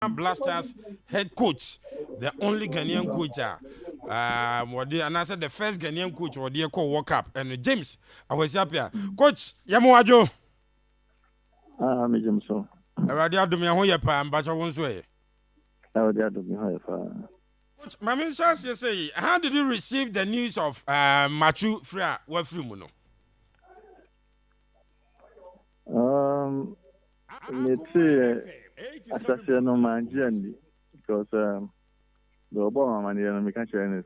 Blackstars head coach, the only Ghanaian coach. And I said the first Ghanaian coach or the World Cup. And James, I was happy. Coach, Yamuajo. Me James so. Radio Dumia Hoyapa and Bacha Wonsway. Coach, Mammy Shas, you say, how did you receive the news of Machu Fra Wafrimuno? Me too. Assassin no man journey because the Obama man here me can share is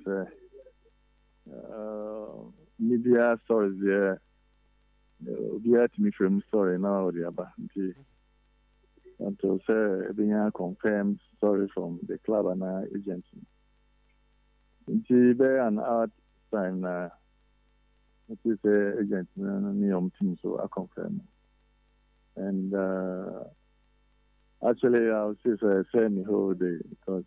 media stories there. Be at me from story now the about until say being confirmed story from the club and agent. It's be an out time na it is agent me team so I confirm. And actually, I was just saying the whole day because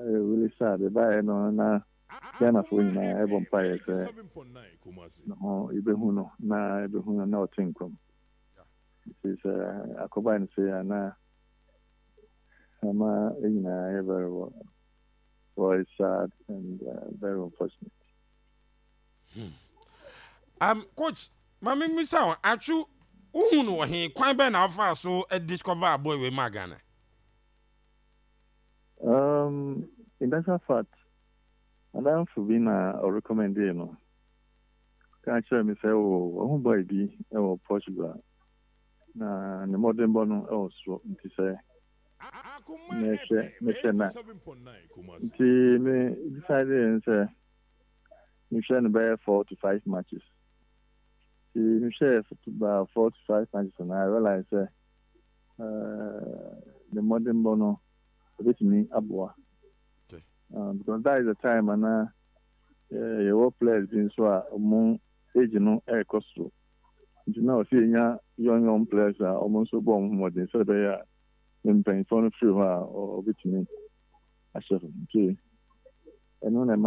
really sad. The buy no na Ghana for na ebon pay say no ibehuno na otinkom. It is Akoma and say na ama ina very sad and very unfortunate. Coach, Mammy Missa, Atsu, who he quite been alpha so a discover a boy with Magana. In that fact, I don't for being a recommendation. Can't share me say, oh, boy, be Portugal. Na the modern bono also to say. Me decided and say, you shouldn't bear 4 to 5 matches. You share about 4 to 5 matches, and I realized the modern bono with me abwa. Because that is the time and your players being so among age no air costu. You know, seeing young players are almost so born more than so they are in paying for the few or with me. I said, okay. And when I'm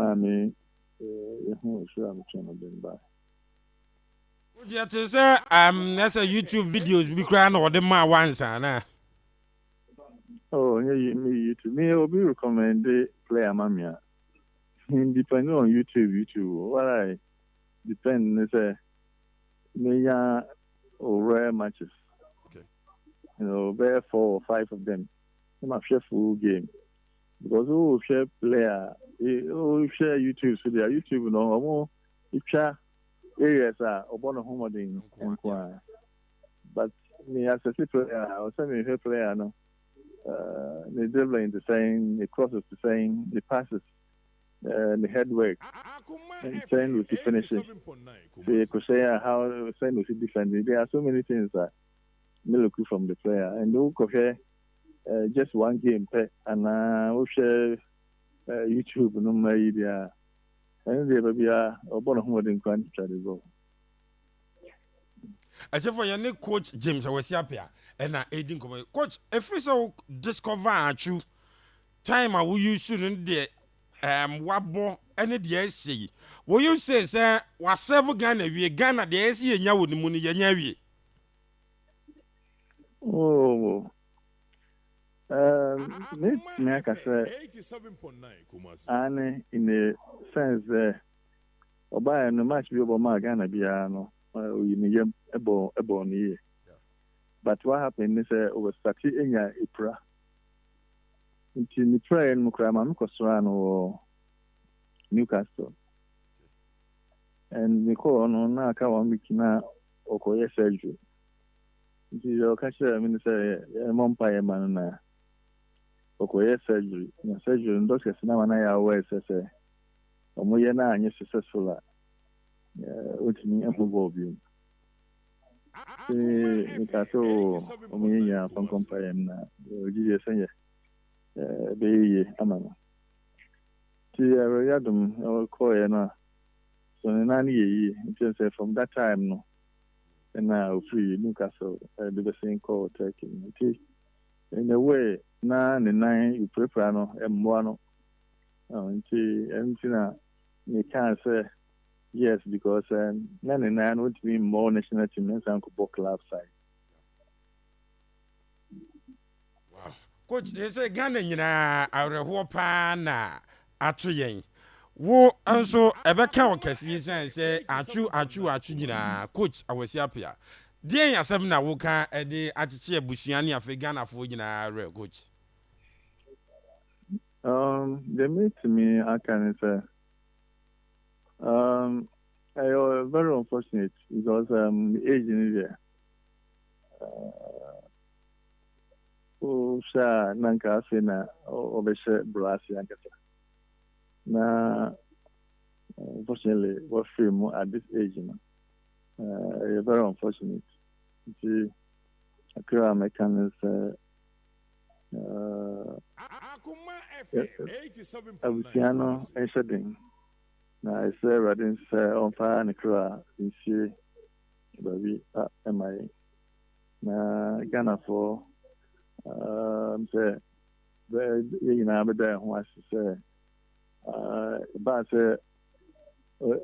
sure I'm trying to bring back. Yeah, that's a YouTube videos we crying or the ma once, and oh, me YouTube. Me, will be recommended player mamia. Depending on YouTube. What I depend is me or rare matches. Okay. You know, bare 4 or 5 of them. I'm a share full game because who share player, who share YouTube. So their YouTube, you know, more if share areas are about a home in inquire. But me as a player, I was saying a player, no. The dribbling the same, the crosses the same, the passes, the head work, and same with the finishing. The crochet, how same with the defending. There are so many things that me look from the player, and who compare just one game and who share YouTube no media. And they will be a bonus more than going to try to go. I say for your new coach James Akwasi Appiah and aiding coach. If we so discover Atsu time I will use soon the wabo any the SC. Will you say was several Ghana we Ghana the SC and yawu the money yanyawi? Oh, me I can say 87.9 and in the sense Oba no match be Obama Ghana biano we need ebo ni. But what happened is over starting in ya Ipra. Until the prayer in Mukrama Mukosrano Newcastle. And Nicole on Naka Mikina Okoye surgery. It is your catcher, I mean, say, a Mompire man. Okoye surgery. Surgery and doctors now and I are aware, say, Omoyana and you're successful. Which me and football view. Nikato Omoya from Compire and GSA. Be Amana. Rayadum or Koyana. So, Nani, just from that time, no. And now free Newcastle, the same call taking. In a way, 9 and 9, you prepare no, and one. You can't say yes because 9 and 9 would be more national team and some football club side. Coach, they say Ghana nyina awerɛhoɔ paa na ato yɛn. Wo nso ɛbɛka wo kɛseɛ sɛn sɛ atwu nyinaa Coach Akwasi Appiah. Deɛ yasɛm na woka ɛde akyekye abusua ne afei Ghanafoɔ nyinaa werɛ Coach. The meet me I can say I very unfortunate because the age in there. Sha nanka afina obeshe brasi ankasa. Na unfortunately what film at this age very unfortunate. The Akira Americans Abusiano Eshading. Na I say Radin say on fire and Akira in see baby MI. Na Ghana for say you know abeda ho asese ba say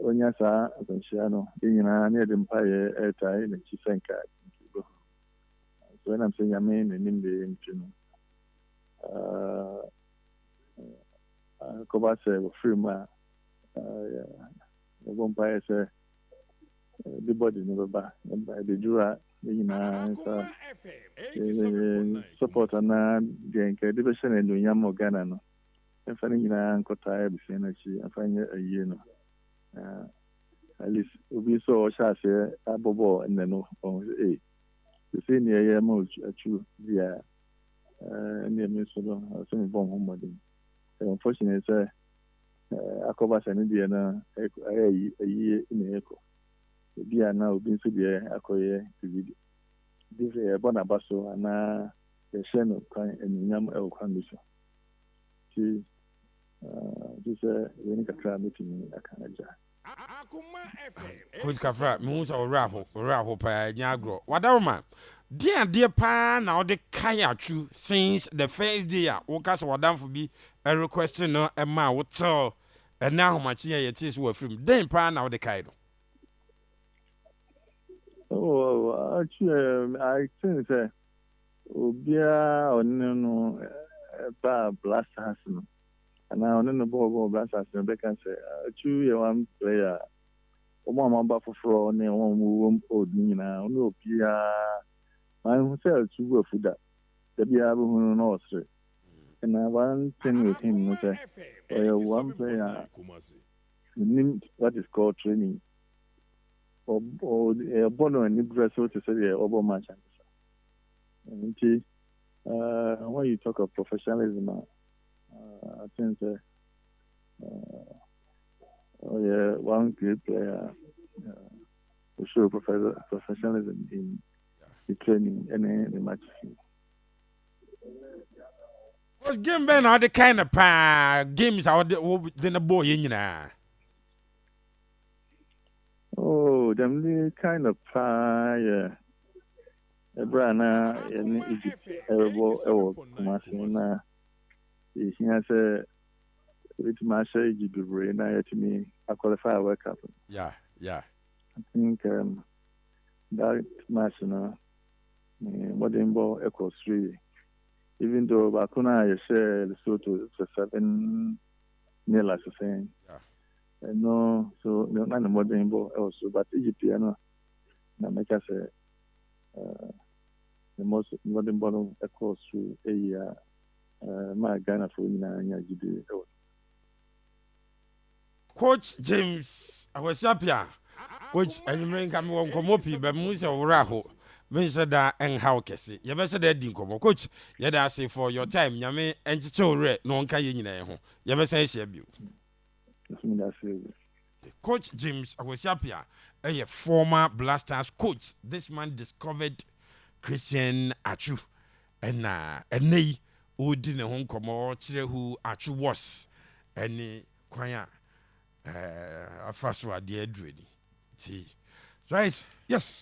onya sa atonhia no nyina na edem paye etai na chisenka so when I'm saying I mean in the intro ko ba say free ma the bomb paye say the body never ba the jura nyina sa support na genke de be shene no nyam Ghana no efa ni nyina nkota e be shene chi afa nye ayi no at least obi so sha se abobo enne no the same year mo achu via any me so no so me bomb homodin unfortunately say akoba shene dia na ayi ine eko bia na obi so dia akoye video this bonabaso na the sheno kan enyam e okwan bi so ti this when ka try meeting akanaja Coach Kafra me hu ora ho pa nyagro wadaroma dia pa na ode kai atwu since the first day wo ka so wadamfo bi a request no e ma wo tell e na homachi ye tis wo film den pa na ode kai no. Oh, actually, I think that Obia on Blackstars, and now on the ball Blackstars, they can say, two one player, one buffalo for only one room old Nina, no Pia. I myself to go for that. The Bia who knows it. And I one thing with him, say, one player, what is called training. Or bono and Nibra so to say over much. And when you talk of professionalism, I think one great player to show professionalism in the training and the match. Well, game ben are the kind of games are the boy in. Oh, them the kind of fire. Brana in Egypt, Masina. He has a with my Egypt, and to me, I qualify World Cup. Yeah. I think that Masina, modern ball equals 3. Even though Bakuna is the so to 7 nil as saying. Yeah. No, so no, not the modern ball also, but Egypt, you know, now make us the most modern ball across through a year. My Ghana for you. Coach James Akwasi Appiah, Coach, and you may come on Komopi, but Musa Raho, mentioned that and how Kessie. You better say that, Coach, yet say for your time, Yame and Chore, no one can you know. You better say, Shebu. Coach James Akwasi Appiah, a former Blackstars coach. This man discovered Christian Atsu, and nay, who didn't home come or who Atsu was, any choir. A first one, dear Dreddy. See, right? Yes.